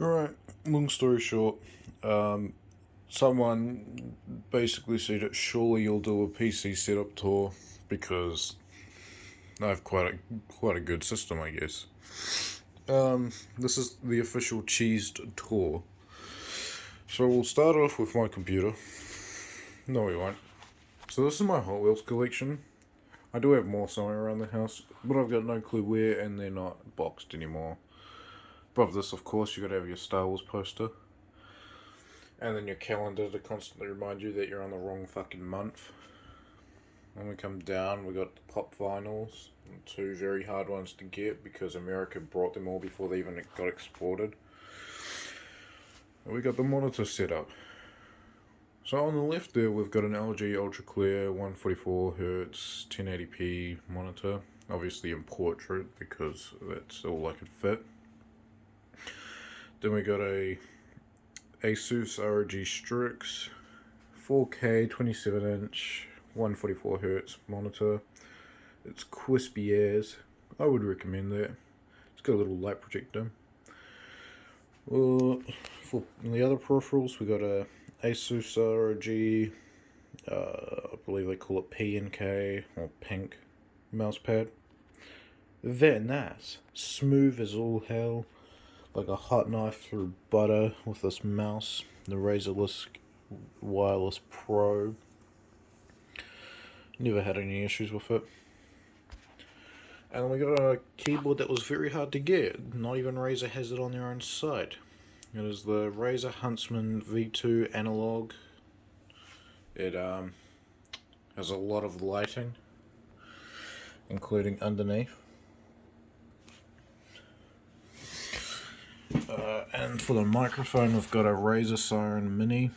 Alright, long story short, um, someone basically said that surely you'll do a PC setup tour because I have quite a good system, I guess. This is the official cheesed tour. So we'll start off with my computer. No, we won't. So this is my Hot Wheels collection. I do have more somewhere around the house, but I've got no clue where, and they're not boxed anymore. Above this, of course, you gotta have your Star Wars poster. And then your calendar to constantly remind you that you're on the wrong fucking month. When we come down, we got the pop vinyls, two very hard ones to get because America brought them all before they even got exported. And we got the monitor set up. So on the left there, we've got an LG Ultra Clear 144Hz 1080p monitor, obviously in portrait because that's all I could fit. Then we got a Asus ROG Strix 4K 27-inch 144Hz monitor. It's crispy as. I would recommend that. It's got a little light projector. For the other peripherals, we got a Asus ROG, I believe they call it P&K or Pink mousepad. Very nice, smooth as all hell, like a hot knife through butter with this mouse. The Razorless Wireless Pro. Never had any issues with it. And we got a keyboard that was very hard to get. Not even Razer has it on their own site. It is the Razer Huntsman V2 analog. It has a lot of lighting, including underneath. And for the microphone, we've got a Razer Siren Mini.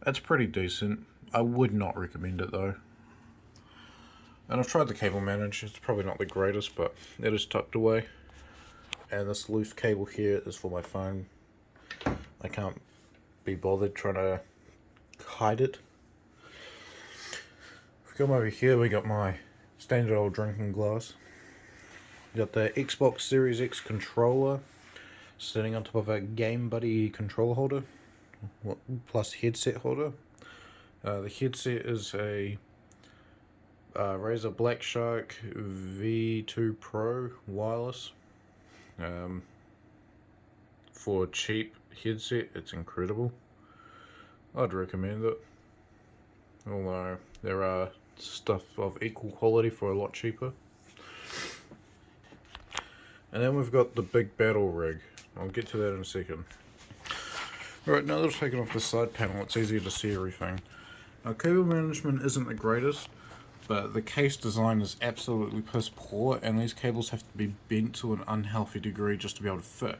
That's pretty decent. I would not recommend it though. And I've tried the cable manage. It's probably not the greatest, but it is tucked away. And this loose cable here is for my phone. I can't be bothered trying to hide it. If we come over here, we got my standard old drinking glass. We got the Xbox Series X controller sitting on top of a Game Buddy controller holder, plus headset holder. The headset is a Razer Black Shark V2 Pro wireless. For a cheap headset, it's incredible. I'd recommend it. Although there are stuff of equal quality for a lot cheaper. And then we've got the big battle rig. I'll get to that in a second. Alright, now that I've taken off the side panel, it's easier to see everything. Now, cable management isn't the greatest, but the case design is absolutely piss poor, and these cables have to be bent to an unhealthy degree just to be able to fit.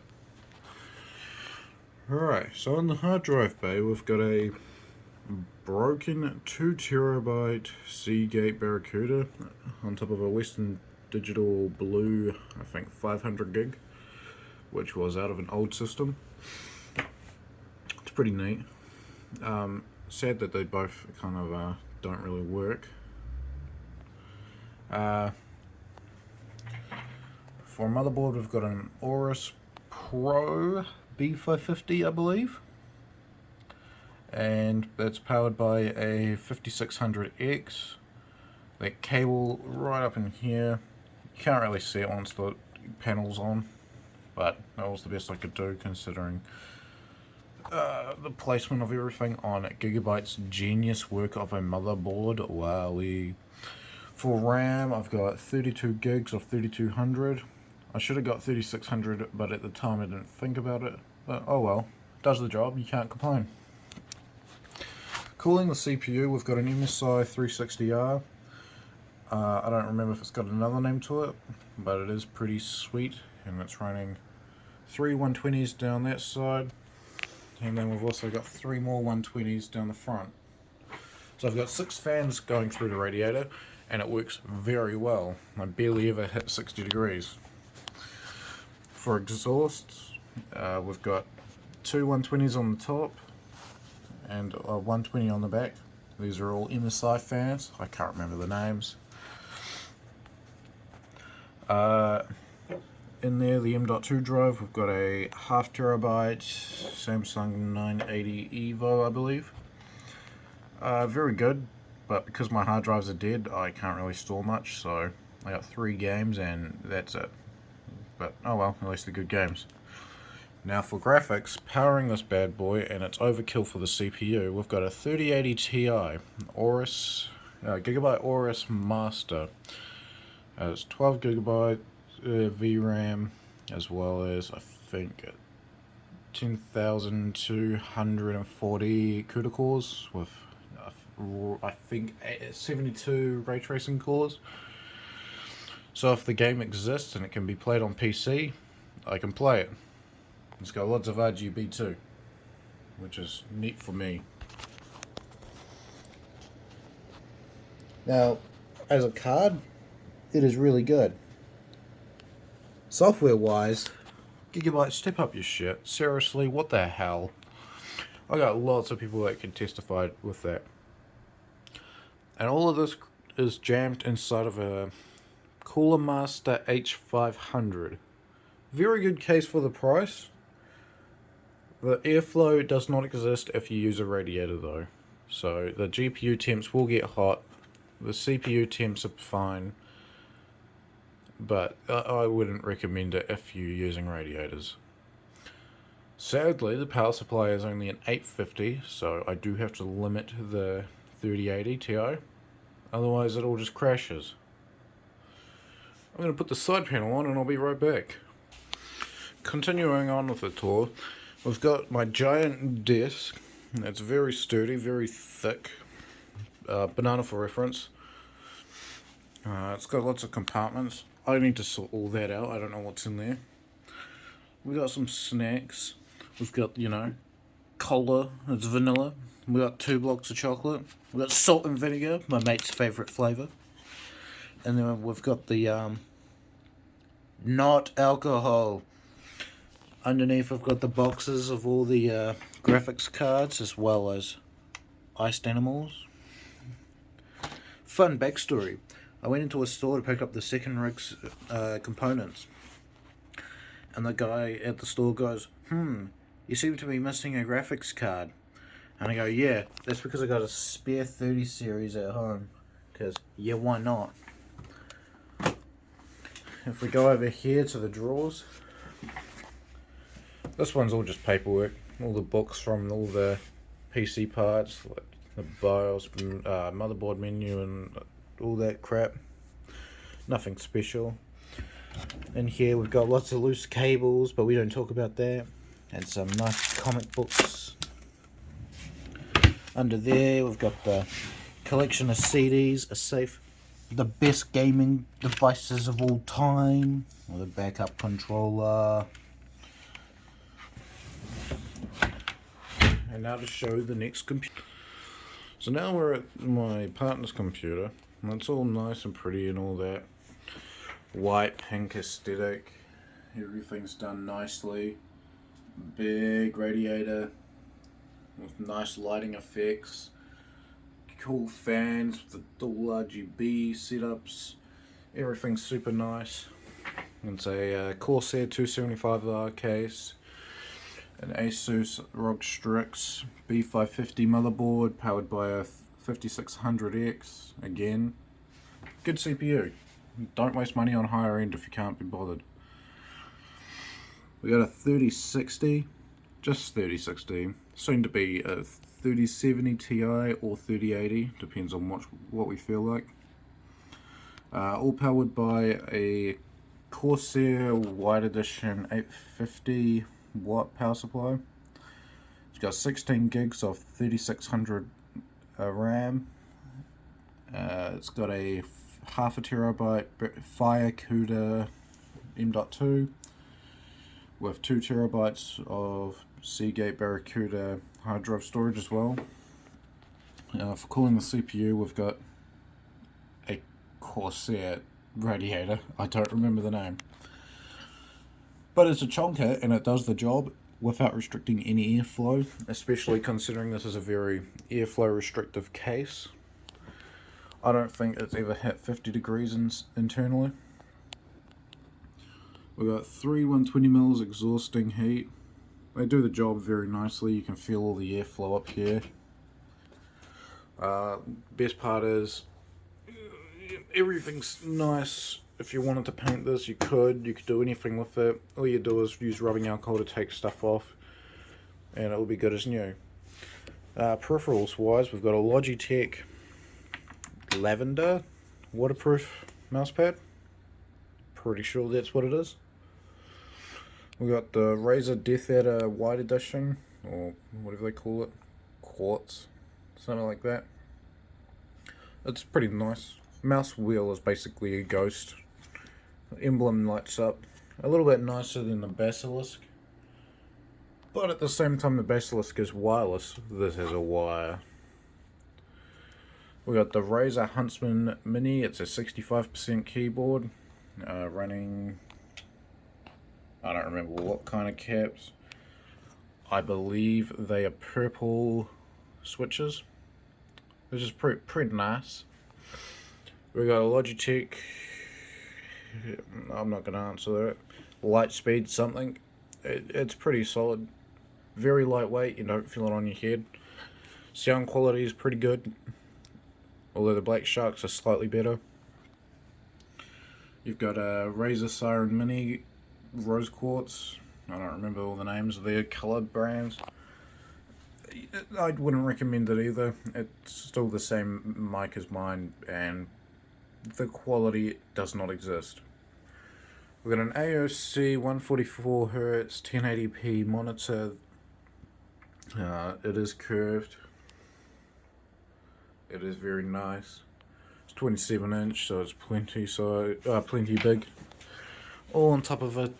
Alright, so in the hard drive bay, we've got a broken 2TB Seagate Barracuda on top of a Western Digital Blue, I think 500 gig, which was out of an old system. It's pretty neat. Sad that they both kind of don't really work. For motherboard, we've got an Aorus Pro B550, I believe, and that's powered by a 5600X. That cable right up in here, you can't really see it once the panel's on, but that was the best I could do considering the placement of everything on Gigabyte's genius work of a motherboard. Wowee. For RAM, I've got 32 gigs of 3200. I should have got 3600, but at the time I didn't think about it. But oh well, does the job, you can't complain. Cooling the CPU, we've got an MSI 360R. I don't remember if it's got another name to it, but it is pretty sweet, and it's running 3 120s down that side, and then we've also got 3 more 120s down the front. So I've got 6 fans going through the radiator, and it works very well. I barely ever hit 60 degrees. For exhausts, we've got 2 120s on the top and a 120 on the back. These are all MSI fans. I can't remember the names. in there, the M.2 drive. We've got a 0.5 terabyte Samsung 980 EVO, I believe. Very good, but because my hard drives are dead, I can't really store much, so I got 3 games and that's it. But oh well, at least they're good games. Now for graphics, powering this bad boy, and it's overkill for the CPU, we've got a 3080 Ti Aorus, Gigabyte Aorus Master. It's 12 gigabyte VRAM, as well as I think 10,240 CUDA cores with I think 72 ray tracing cores. So if the game exists and it can be played on PC, I can play it. It's got lots of RGB too, which is neat for me. Now, as a card, it is really good. Software wise, Gigabyte, step up your shit. Seriously, what the hell? I got lots of people that can testify with that. And all of this is jammed inside of a Cooler Master H500. Very good case for the price. The airflow does not exist if you use a radiator though. So the GPU temps will get hot. The CPU temps are fine. But I wouldn't recommend it if you're using radiators. Sadly, the power supply is only an 850, so I do have to limit the 3080 Ti. Otherwise it all just crashes. I'm going to put the side panel on and I'll be right back. Continuing on with the tour, we've got my giant desk. It's very sturdy, very thick. Banana for reference. It's got lots of compartments. I need to sort all that out. I don't know what's in there. We got some snacks. We've got, cola. It's vanilla. We got 2 blocks of chocolate. We got salt and vinegar, my mate's favourite flavour. And then we've got the not alcohol. Underneath we've got the boxes of all the graphics cards as well as iced animals. Fun backstory. I went into a store to pick up the second rig's components. And the guy at the store goes, you seem to be missing a graphics card. And I go, yeah, that's because I got a spare 30 series at home. Because, yeah, why not? If we go over here to the drawers, this one's all just paperwork. All the books from all the PC parts, like the BIOS, motherboard menu and all that crap. Nothing special. In here we've got lots of loose cables, but we don't talk about that. And some nice comic books. Under there we've got the collection of CDs, a safe, the best gaming devices of all time, with a backup controller. And now to show the next computer. So now we're at my partner's computer, and it's all nice and pretty and all that. White, pink aesthetic, everything's done nicely. Big radiator with nice lighting effects. Cool fans with the dual RGB setups. Everything's super nice. It's a Corsair 275R case. An Asus ROG Strix B550 motherboard powered by a 5600X. Again, good CPU. Don't waste money on higher end if you can't be bothered. We got a 3060, just 3060, soon to be a 3070 Ti or 3080, depends on what we feel like. All powered by a Corsair White Edition 850 watt power supply. It's got 16 gigs of 3600 RAM. It's got a 0.5 terabyte Fire CUDA M.2 with 2 terabytes of Seagate Barracuda hard drive storage as well. For cooling the CPU, we've got a Corsair radiator. I don't remember the name, but it's a chonker and it does the job without restricting any airflow, especially considering this is a very airflow restrictive case. I don't think it's ever hit 50 degrees internally. We've got three 120mm exhausting heat. They do the job very nicely. You can feel all the airflow up here. Best part is everything's nice. If you wanted to paint this, you could do anything with it. All you do is use rubbing alcohol to take stuff off and it will be good as new. Peripherals wise, we've got a Logitech Lavender waterproof mousepad. Pretty sure that's what it is. We got the Razer Death Adder White Edition, or whatever they call it, Quartz, something like that. It's pretty nice. Mouse wheel is basically a ghost. The emblem lights up. A little bit nicer than the Basilisk, but at the same time the Basilisk is wireless. This has a wire. We got the Razer Huntsman Mini. It's a 65% keyboard, running, I don't remember what kind of caps. I believe they are purple switches, which is pretty nice. We got a Logitech, I'm not going to answer that, Lightspeed something. It's pretty solid, very lightweight, you don't feel it on your head. Sound quality is pretty good, although the Black Sharks are slightly better. You've got a Razer Siren Mini Rose Quartz. I don't remember all the names of their coloured brands. I wouldn't recommend it either. It's still the same mic as mine, and the quality does not exist. We've got an AOC 144Hz 1080p monitor. It is curved. It is very nice. It's 27-inch, so it's plenty big. All on top of a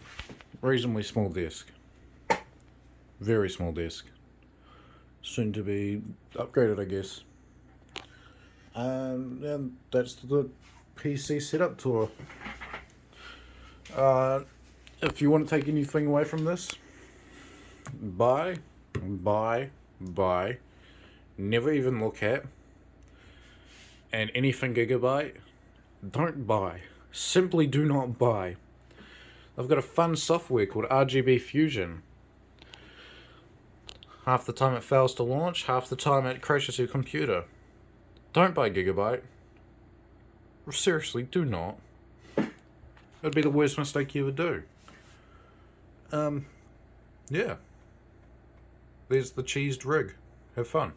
reasonably small desk. Very small desk. Soon to be upgraded, I guess. And that's the PC setup tour. If you want to take anything away from this, buy, never even look at, and anything Gigabyte, don't buy. Simply do not buy. I've got a fun software called RGB Fusion. Half the time it fails to launch, half the time it crashes your computer. Don't buy Gigabyte. Seriously, do not. It'd be the worst mistake you ever do. Yeah. There's the cheesed rig. Have fun.